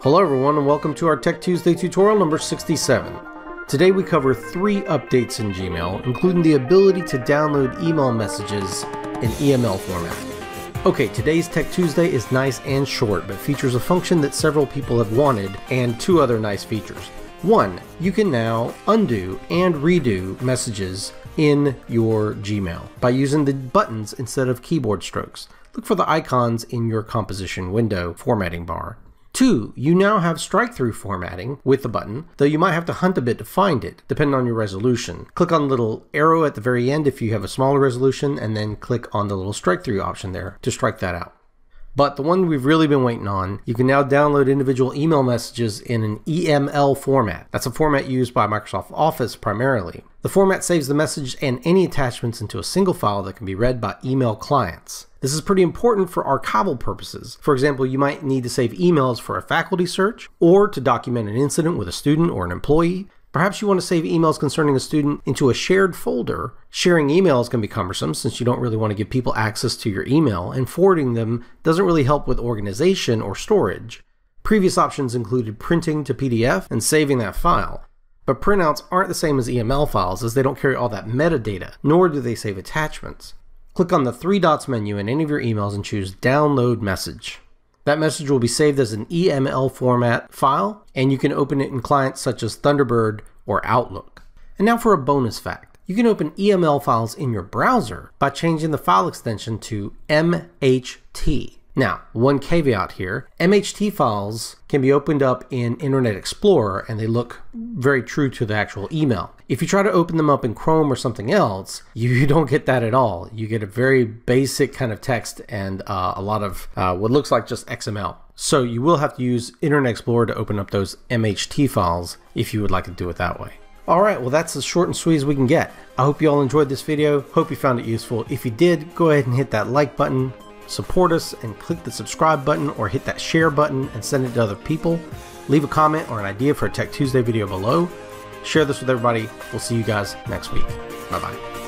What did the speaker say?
Hello everyone and welcome to our Tech Tuesday tutorial number 67. Today we cover 3 updates in Gmail, including the ability to download email messages in EML format. Okay, today's Tech Tuesday is nice and short, but features a function that several people have wanted and 2 other nice features. 1. You can now undo and redo messages in your Gmail by using the buttons instead of keyboard strokes. Look for the icons in your composition window formatting bar. 2. You now have strike-through formatting with the button, though you might have to hunt a bit to find it, depending on your resolution. Click on the little arrow at the very end if you have a smaller resolution, and then click on the little strike-through option there to strike that out. But the one we've really been waiting on, you can now download individual email messages in an EML format. That's a format used by Microsoft Office primarily. The format saves the message and any attachments into a single file that can be read by email clients. This is pretty important for archival purposes. For example, you might need to save emails for a faculty search, or to document an incident with a student or an employee. Perhaps you want to save emails concerning a student into a shared folder. Sharing emails can be cumbersome since you don't really want to give people access to your email, and forwarding them doesn't really help with organization or storage. Previous options included printing to PDF and saving that file. But printouts aren't the same as EML files as they don't carry all that metadata, nor do they save attachments. Click on the 3 dots menu in any of your emails and choose Download Message. That message will be saved as an EML format file, and you can open it in clients such as Thunderbird or Outlook. And now for a bonus fact. You can open EML files in your browser by changing the file extension to MHT. Now, one caveat here, MHT files can be opened up in Internet Explorer and they look very true to the actual email. If you try to open them up in Chrome or something else, you don't get that at all. You get a very basic kind of text and a lot of what looks like just XML. So you will have to use Internet Explorer to open up those MHT files if you would like to do it that way. Alright, well that's as short and sweet as we can get. I hope you all enjoyed this video. Hope you found it useful. If you did, go ahead and hit that like button. Support us and click the subscribe button or hit that share button and send it to other people. Leave a comment or an idea for a Tech Tuesday video below. Share this with everybody. We'll see you guys next week. Bye bye.